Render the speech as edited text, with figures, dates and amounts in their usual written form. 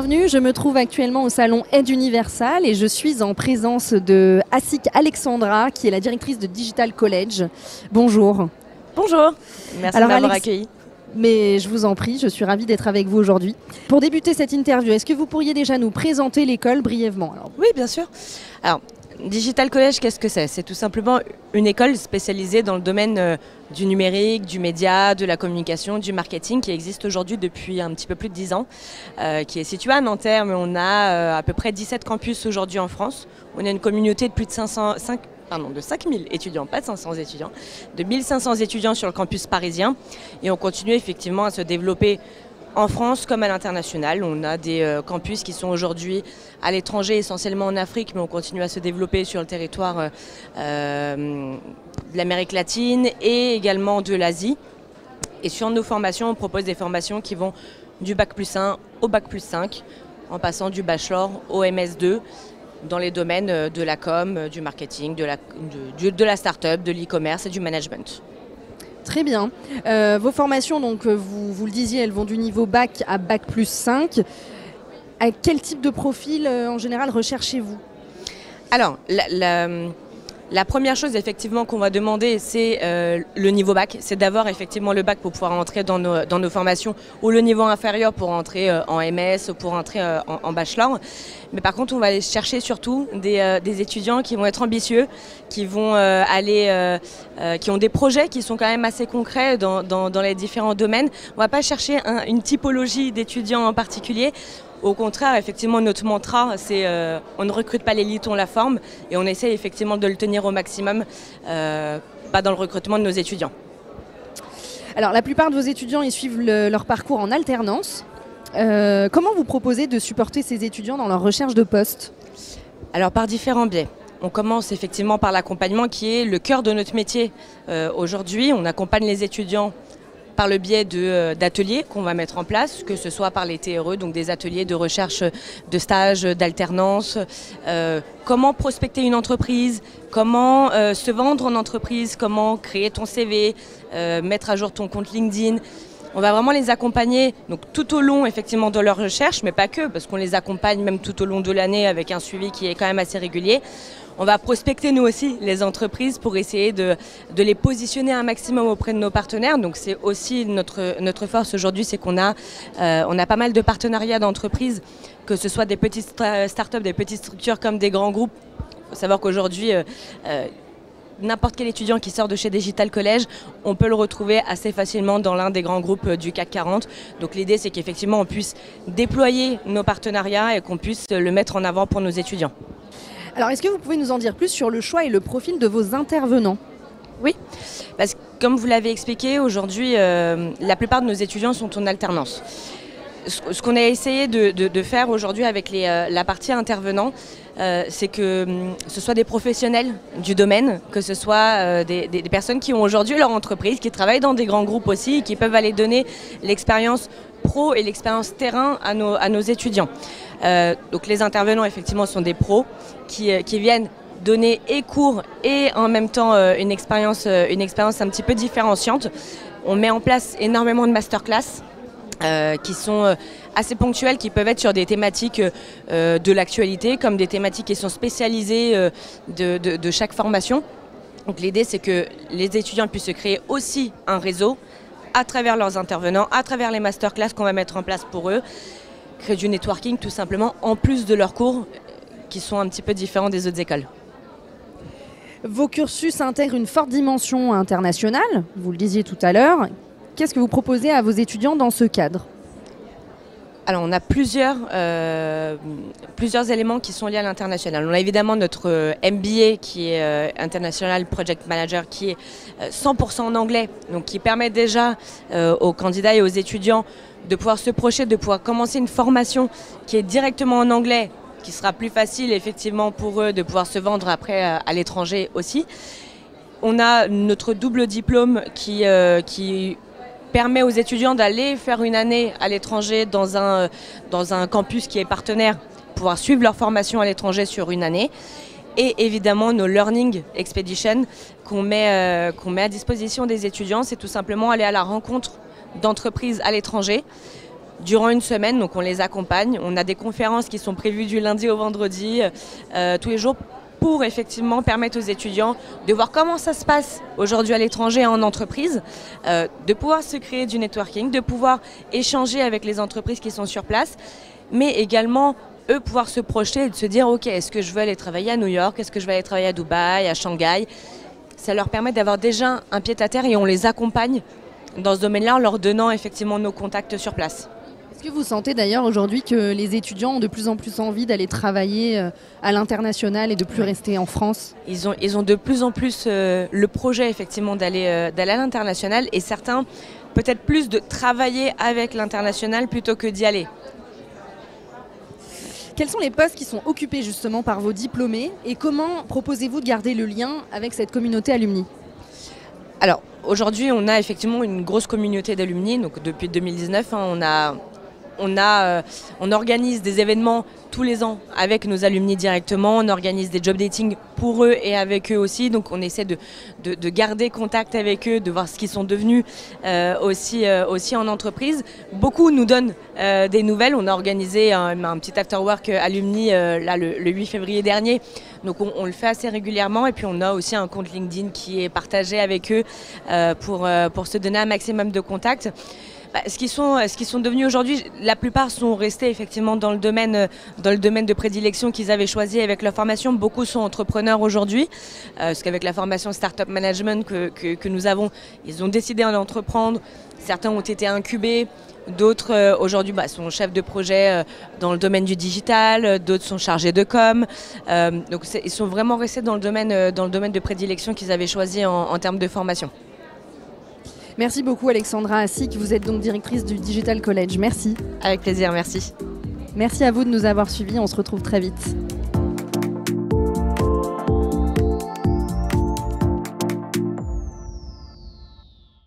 bienvenue. Je me trouve actuellement au salon Aide Universal et je suis en présence de Asik Alexandra, qui est la directrice de Digital College. Bonjour. Bonjour, merci de m'avoir accueilli. Mais je vous en prie, je suis ravie d'être avec vous aujourd'hui. Pour débuter cette interview, est-ce que vous pourriez déjà nous présenter l'école brièvement? Oui, bien sûr. Alors, Digital College, qu'est-ce que c'est? C'est tout simplement une école spécialisée dans le domaine du numérique, du média, de la communication, du marketing, qui existe aujourd'hui depuis un petit peu plus de 10 ans, qui est située à Nanterre, mais on a à peu près 17 campus aujourd'hui en France. On a une communauté de plus de 5000 étudiants, pas de 500 étudiants, de 1500 étudiants sur le campus parisien. Et on continue effectivement à se développer en France comme à l'international. On a des campus qui sont aujourd'hui à l'étranger, essentiellement en Afrique, mais on continue à se développer sur le territoire de l'Amérique latine et également de l'Asie. Et sur nos formations, on propose des formations qui vont du Bac+1 au Bac+5, en passant du bachelor au MS2, dans les domaines de la com, du marketing, de la start-up, de l'e-commerce et du management. Très bien. Vos formations, donc, vous le disiez, elles vont du niveau Bac à Bac+5. À quel type de profil, en général, recherchez-vous? Alors, la première chose effectivement qu'on va demander, c'est le niveau bac. C'est d'avoir effectivement le bac pour pouvoir entrer dans nos formations, ou le niveau inférieur pour entrer en MS ou pour entrer en bachelor. Mais par contre, on va aller chercher surtout des étudiants qui vont être ambitieux, qui vont qui ont des projets qui sont quand même assez concrets dans les différents domaines. On ne va pas chercher une typologie d'étudiants en particulier. Au contraire, effectivement, notre mantra, c'est on ne recrute pas l'élite, on la forme, et on essaie effectivement de le tenir au maximum, pas dans le recrutement de nos étudiants. Alors, la plupart de vos étudiants, ils suivent leur parcours en alternance. Comment vous proposez de supporter ces étudiants dans leur recherche de poste? Alors, par différents biais. On commence effectivement par l'accompagnement qui est le cœur de notre métier. Aujourd'hui, on accompagne les étudiants par le biais d'ateliers qu'on va mettre en place, que ce soit par les TRE, donc des ateliers de recherche de stage, d'alternance, comment prospecter une entreprise, comment se vendre en entreprise, comment créer ton CV, mettre à jour ton compte LinkedIn. On va vraiment les accompagner donc, tout au long effectivement de leur recherche, mais pas que, parce qu'on les accompagne même tout au long de l'année avec un suivi qui est quand même assez régulier. On va prospecter nous aussi les entreprises pour essayer de les positionner un maximum auprès de nos partenaires. Donc c'est aussi notre force aujourd'hui, c'est qu'on a pas mal de partenariats d'entreprises, que ce soit des petites startups, des petites structures comme des grands groupes. Il faut savoir qu'aujourd'hui, n'importe quel étudiant qui sort de chez Digital College, on peut le retrouver assez facilement dans l'un des grands groupes du CAC 40. Donc l'idée, c'est qu'effectivement, on puisse déployer nos partenariats et qu'on puisse le mettre en avant pour nos étudiants. Alors, est-ce que vous pouvez nous en dire plus sur le choix et le profil de vos intervenants? Oui, parce que comme vous l'avez expliqué, aujourd'hui, la plupart de nos étudiants sont en alternance. Ce qu'on a essayé de faire aujourd'hui avec la partie intervenants, c'est que ce soit des professionnels du domaine, que ce soit des personnes qui ont aujourd'hui leur entreprise, qui travaillent dans des grands groupes aussi, qui peuvent aller donner l'expérience pro et l'expérience terrain à nos étudiants. Donc les intervenants effectivement sont des pros qui viennent donner et cours et en même temps une expérience un petit peu différenciante. On met en place énormément de masterclass qui sont assez ponctuelles, qui peuvent être sur des thématiques de l'actualité, comme des thématiques qui sont spécialisées de chaque formation. Donc l'idée, c'est que les étudiants puissent se créer aussi un réseau à travers leurs intervenants, à travers les masterclass qu'on va mettre en place pour eux, créer du networking tout simplement, en plus de leurs cours qui sont un petit peu différents des autres écoles. Vos cursus intègrent une forte dimension internationale, vous le disiez tout à l'heure. Qu'est-ce que vous proposez à vos étudiants dans ce cadre? Alors on a plusieurs éléments qui sont liés à l'international. On a évidemment notre MBA qui est International Project Manager, qui est 100% en anglais, donc qui permet déjà aux candidats et aux étudiants de pouvoir se projeter, de pouvoir commencer une formation qui est directement en anglais, qui sera plus facile effectivement pour eux de pouvoir se vendre après à l'étranger aussi. On a notre double diplôme qui permet aux étudiants d'aller faire une année à l'étranger dans un campus qui est partenaire, pouvoir suivre leur formation à l'étranger sur une année. Et évidemment nos Learning Expedition qu'on met à disposition des étudiants, c'est tout simplement aller à la rencontre d'entreprises à l'étranger, durant une semaine. Donc on les accompagne. On a des conférences qui sont prévues du lundi au vendredi, tous les jours, pour effectivement permettre aux étudiants de voir comment ça se passe aujourd'hui à l'étranger en entreprise, de pouvoir se créer du networking, de pouvoir échanger avec les entreprises qui sont sur place, mais également eux pouvoir se projeter et de se dire ok, est-ce que je veux aller travailler à New York, est-ce que je vais aller travailler à Dubaï, à Shanghai. Ça leur permet d'avoir déjà un pied-à-terre et on les accompagne dans ce domaine-là en leur donnant effectivement nos contacts sur place. Est-ce que vous sentez d'ailleurs aujourd'hui que les étudiants ont de plus en plus envie d'aller travailler à l'international et de plus rester en France ? Ils ont de plus en plus le projet effectivement d'aller à l'international et certains peut-être plus de travailler avec l'international plutôt que d'y aller. Quels sont les postes qui sont occupés justement par vos diplômés et comment proposez-vous de garder le lien avec cette communauté alumni ? Alors aujourd'hui on a effectivement une grosse communauté d'alumni, donc depuis 2019 on organise des événements tous les ans avec nos alumni directement, on organise des job dating pour eux et avec eux aussi, donc on essaie de garder contact avec eux, de voir ce qu'ils sont devenus aussi en entreprise. Beaucoup nous donnent des nouvelles, on a organisé un petit after-work alumni là, le 8 février dernier, donc on le fait assez régulièrement et puis on a aussi un compte LinkedIn qui est partagé avec eux pour se donner un maximum de contacts. Ce qu'ils sont devenus aujourd'hui, la plupart sont restés effectivement dans le domaine de prédilection qu'ils avaient choisi avec leur formation. Beaucoup sont entrepreneurs aujourd'hui, parce qu'avec la formation Startup Management que nous avons, ils ont décidé d'entreprendre. Certains ont été incubés, d'autres aujourd'hui sont chefs de projet dans le domaine du digital, d'autres sont chargés de com. Donc ils sont vraiment restés dans le domaine de prédilection qu'ils avaient choisi en termes de formation. Merci beaucoup Alexandra Assik, vous êtes donc directrice du Digital College. Merci. Avec plaisir, merci. Merci à vous de nous avoir suivis, on se retrouve très vite.